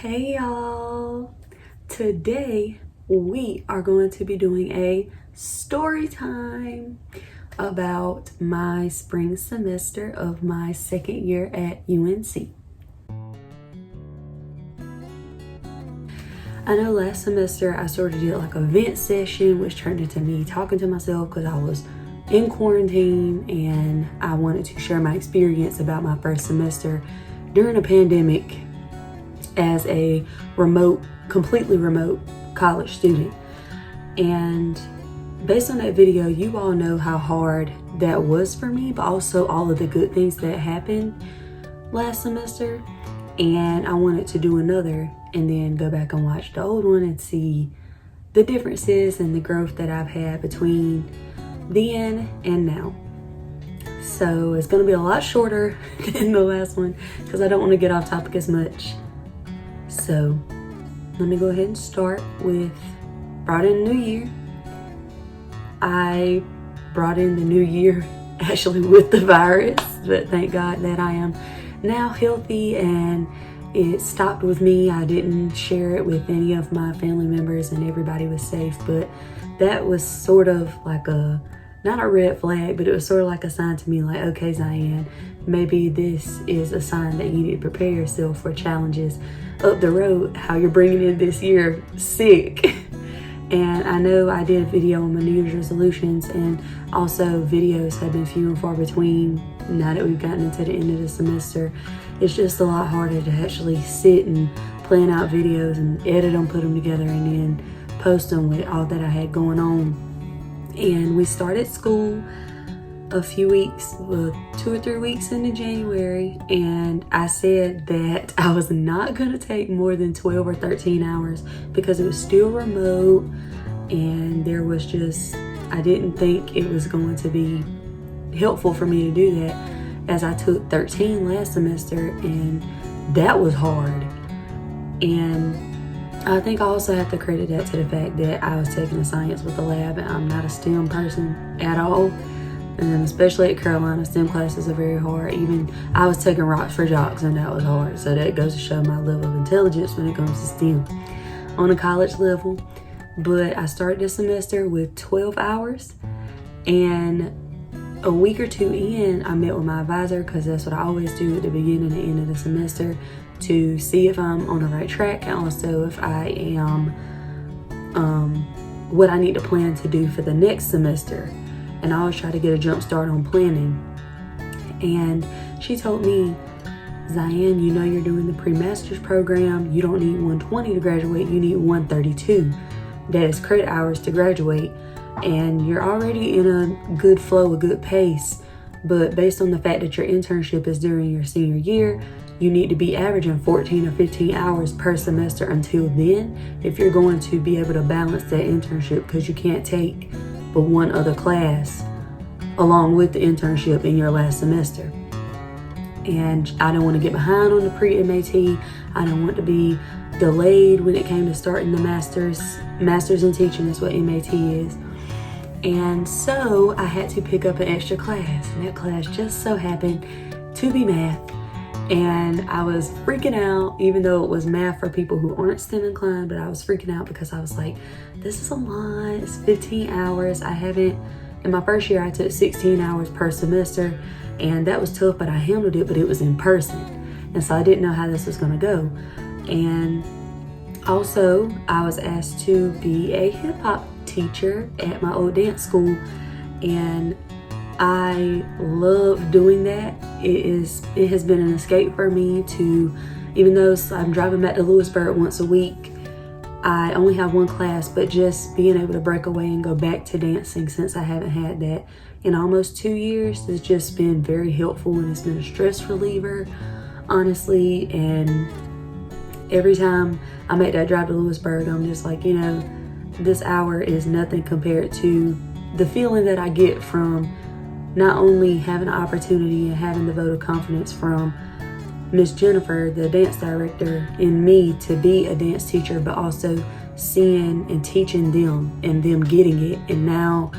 Hey y'all! Today we are going to be doing a story time about my spring semester of my second year at UNC. I know last semester I sort of did like a vent session, which turned into me talking to myself because I was in quarantine and I wanted to share my experience about my first semester during a pandemic as a completely remote college student. And based on that video, you all know how hard that was for me, but also all of the good things that happened last semester. And I wanted to do another and then go back and watch the old one and see the differences and the growth that I've had between then and now. So it's gonna be a lot shorter than the last one because I don't want to get off topic as much. So let me go ahead and start with brought in the new year. I brought in the new year actually with the virus, but thank God that I am now healthy and it stopped with me. I didn't share it with any of my family members and everybody was safe, but that was sort of like not a red flag, but it was sort of like a sign to me like, okay, Zion, maybe this is a sign that you need to prepare yourself for challenges up the road, how you're bringing in this year sick. And I know I did a video on my New Year's resolutions, and also videos have been few and far between now that we've gotten into the end of the semester. It's just a lot harder to actually sit and plan out videos and edit them, put them together, and then post them with all that I had going on. And we started school a few weeks, 2 or 3 weeks into January, and I said that I was not gonna take more than 12 or 13 hours because it was still remote and there was just, I didn't think it was going to be helpful for me to do that, as I took 13 last semester and that was hard. And I think I also have to credit that to the fact that I was taking a science with the lab and I'm not a STEM person at all. And especially at Carolina, STEM classes are very hard. Even I was taking rocks for jocks and that was hard. So that goes to show my level of intelligence when it comes to STEM on a college level. But I started this semester with 12 hours, and a week or two in, I met with my advisor because that's what I always do at the beginning and end of the semester to see if I'm on the right track and also if I am what I need to plan to do for the next semester. And I always try to get a jump start on planning. And she told me, Zion, you know you're doing the pre-master's program. You don't need 120 to graduate, you need 132. That is credit hours to graduate. And you're already in a good flow, a good pace. But based on the fact that your internship is during your senior year, you need to be averaging 14 or 15 hours per semester until then if you're going to be able to balance that internship, because you can't take but one other class along with the internship in your last semester. And I don't want to get behind on the pre-MAT. I don't want to be delayed when it came to starting the master's in teaching is what MAT is. And so I had to pick up an extra class, and that class just so happened to be math. And I was freaking out, even though it was math for people who aren't STEM inclined, but I was freaking out because I was like, this is a lot, it's 15 hours. In my first year, I took 16 hours per semester, and that was tough, but I handled it, but it was in person. And so I didn't know how this was gonna go. And also, I was asked to be a hip hop teacher at my old dance school, and I love doing that. It has been an escape for me to, even though I'm driving back to Lewisburg once a week, I only have one class, but just being able to break away and go back to dancing, since I haven't had that in almost 2 years, has just been very helpful, and it's been a stress reliever, honestly. And every time I make that drive to Lewisburg, I'm just like, this hour is nothing compared to the feeling that I get from not only having an opportunity and having the vote of confidence from Miss Jennifer, the dance director, in me to be a dance teacher, but also seeing and teaching them and them getting it. And now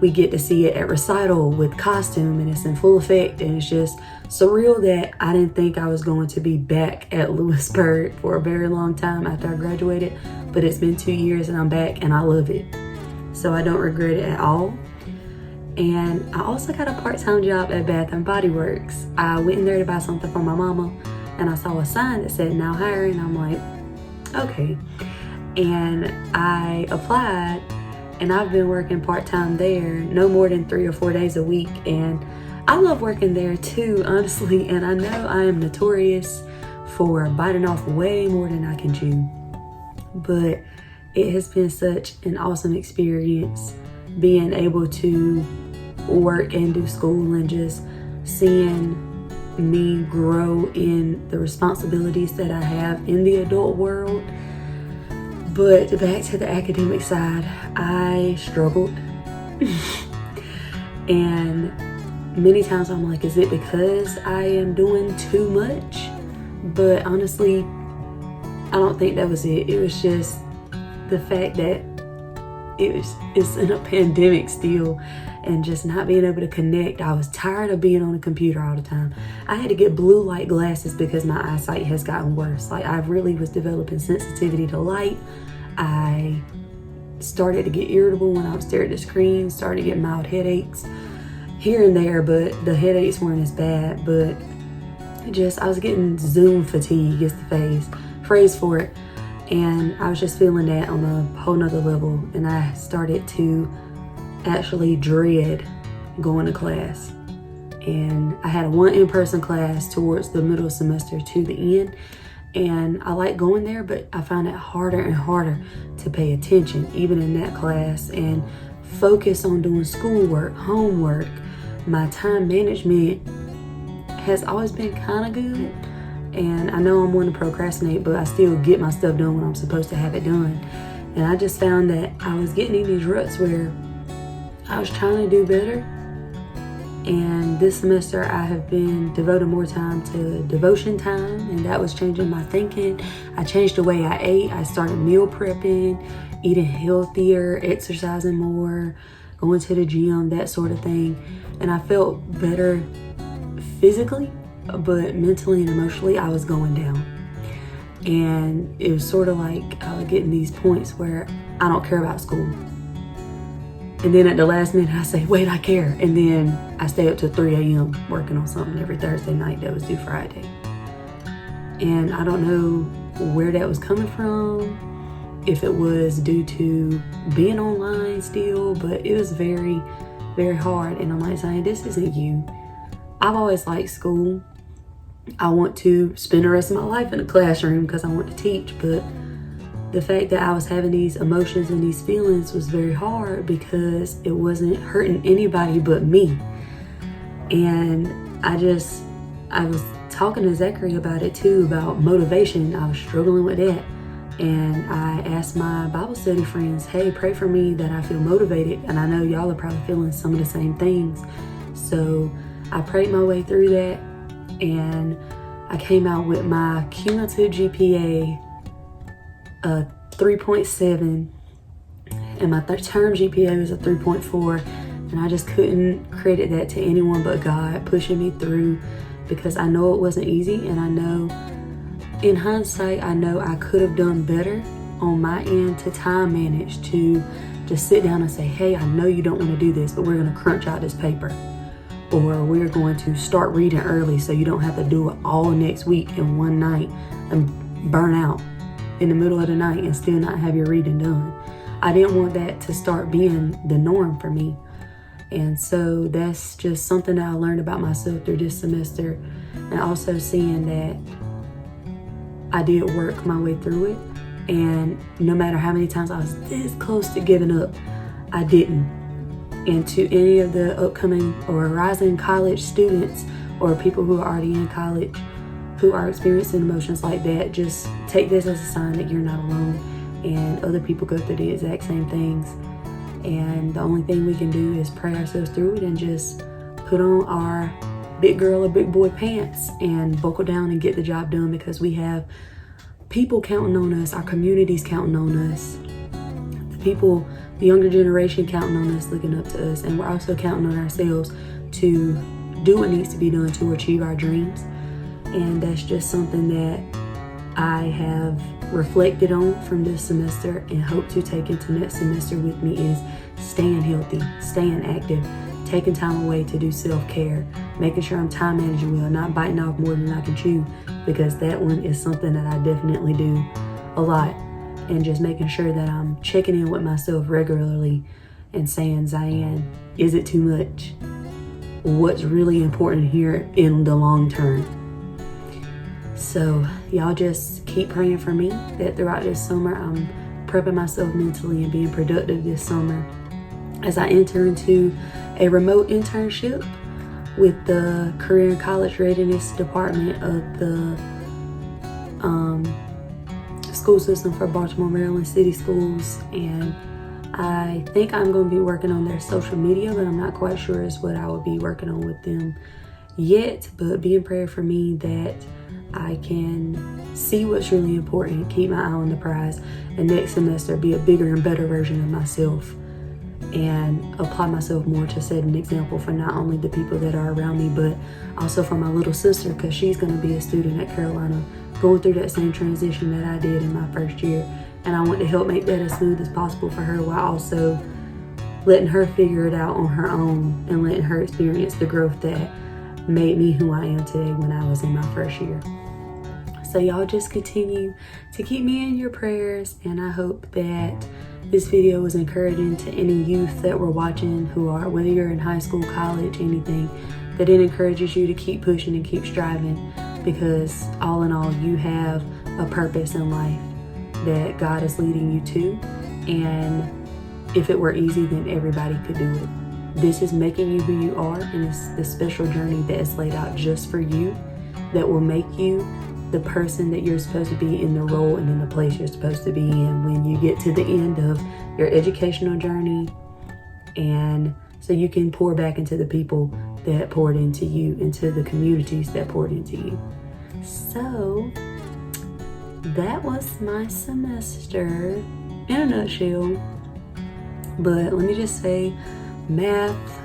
we get to see it at recital with costume and it's in full effect, and it's just surreal that I didn't think I was going to be back at Lewisburg for a very long time after I graduated, but it's been 2 years and I'm back and I love it. So I don't regret it at all. And I also got a part-time job at Bath and Body Works. I went in there to buy something for my mama and I saw a sign that said now hiring. I'm like, okay. And I applied, and I've been working part-time there no more than 3 or 4 days a week. And I love working there too, honestly. And I know I am notorious for biting off way more than I can chew. But it has been such an awesome experience being able to work and do school and just seeing me grow in the responsibilities that I have in the adult world. But back to the academic side, I struggled. And many times I'm like, is it because I am doing too much? But honestly, I don't think that was it. It was just the fact that it's in a pandemic still, and just not being able to connect. I was tired of being on a computer all the time. I had to get blue light glasses because my eyesight has gotten worse. Like, I really was developing sensitivity to light. I started to get irritable when I would stare at the screen, started to get mild headaches here and there, but the headaches weren't as bad. But I was getting Zoom fatigue is the phrase for it. And I was just feeling that on a whole nother level. And I started to actually dread going to class. And I had one in-person class towards the middle semester to the end. And I like going there, but I found it harder and harder to pay attention, even in that class, and focus on doing schoolwork, homework. My time management has always been kind of good. And I know I'm one to procrastinate, but I still get my stuff done when I'm supposed to have it done. And I just found that I was getting in these ruts where I was trying to do better. And this semester I have been devoting more time to devotion time, and that was changing my thinking. I changed the way I ate. I started meal prepping, eating healthier, exercising more, going to the gym, that sort of thing. And I felt better physically, but mentally and emotionally I was going down. And it was sort of like I was getting these points where I don't care about school. And then at the last minute I say, wait, I care. And then I stay up till 3 a.m. working on something every Thursday night that was due Friday. And I don't know where that was coming from, if it was due to being online still, but it was very, very hard. And I'm like, saying, this isn't you. I've always liked school. I want to spend the rest of my life in a classroom because I want to teach, but the fact that I was having these emotions and these feelings was very hard because it wasn't hurting anybody but me. And I was talking to Zachary about it too, about motivation. I was struggling with that. And I asked my Bible study friends, hey, pray for me that I feel motivated. And I know y'all are probably feeling some of the same things. So I prayed my way through that. And I came out with my cumulative GPA 3.7, and my term GPA was a 3.4, and I just couldn't credit that to anyone but God pushing me through, because I know it wasn't easy, and I know in hindsight I know I could have done better on my end to time manage, to just sit down and say, hey, I know you don't want to do this, but we're going to crunch out this paper. Or we're going to start reading early so you don't have to do it all next week in one night and burn out in the middle of the night and still not have your reading done. I didn't want that to start being the norm for me. And so that's just something that I learned about myself through this semester, and also seeing that I did work my way through it. And no matter how many times I was this close to giving up, I didn't. And to any of the upcoming or rising college students or people who are already in college who are experiencing emotions like that, just take this as a sign that you're not alone, and other people go through the exact same things. And the only thing we can do is pray ourselves through it and just put on our big girl or big boy pants and buckle down and get the job done, because we have people counting on us, our communities counting on us, the people the younger generation counting on us, looking up to us, and we're also counting on ourselves to do what needs to be done to achieve our dreams. And that's just something that I have reflected on from this semester and hope to take into next semester with me is staying healthy, staying active, taking time away to do self-care, making sure I'm time managing well, not biting off more than I can chew, because that one is something that I definitely do a lot. And just making sure that I'm checking in with myself regularly and saying, Zian, is it too much? What's really important here in the long term? So y'all just keep praying for me that throughout this summer, I'm prepping myself mentally and being productive this summer as I enter into a remote internship with the Career and College Readiness Department of the school system for Baltimore, Maryland City Schools. And I think I'm going to be working on their social media, but I'm not quite sure as what I will be working on with them yet. But be in prayer for me that I can see what's really important, keep my eye on the prize, and next semester be a bigger and better version of myself and apply myself more to set an example for not only the people that are around me, but also for my little sister, because she's going to be a student at Carolina going through that same transition that I did in my first year. And I want to help make that as smooth as possible for her, while also letting her figure it out on her own and letting her experience the growth that made me who I am today when I was in my first year. So y'all just continue to keep me in your prayers, and I hope that this video was encouraging to any youth that were watching who are, whether you're in high school, college, anything, that it encourages you to keep pushing and keep striving, because all in all, you have a purpose in life that God is leading you to. And if it were easy, then everybody could do it. This is making you who you are, and it's the special journey that is laid out just for you that will make you the person that you're supposed to be in the role and in the place you're supposed to be in when you get to the end of your educational journey, and so you can pour back into the people that poured into you, into the communities that poured into you. So that was my semester in a nutshell. But let me just say, math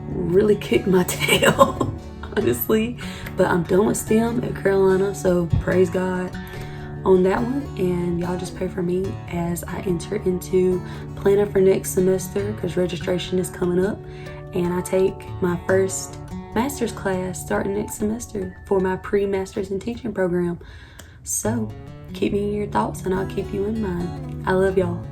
really kicked my tail, honestly. But I'm done with STEM at Carolina, so praise God on that one. And y'all just pray for me as I enter into planning for next semester, because registration is coming up, and I take my first master's class starting next semester for my pre-master's in teaching program. So keep me in your thoughts, and I'll keep you in mind. I love y'all.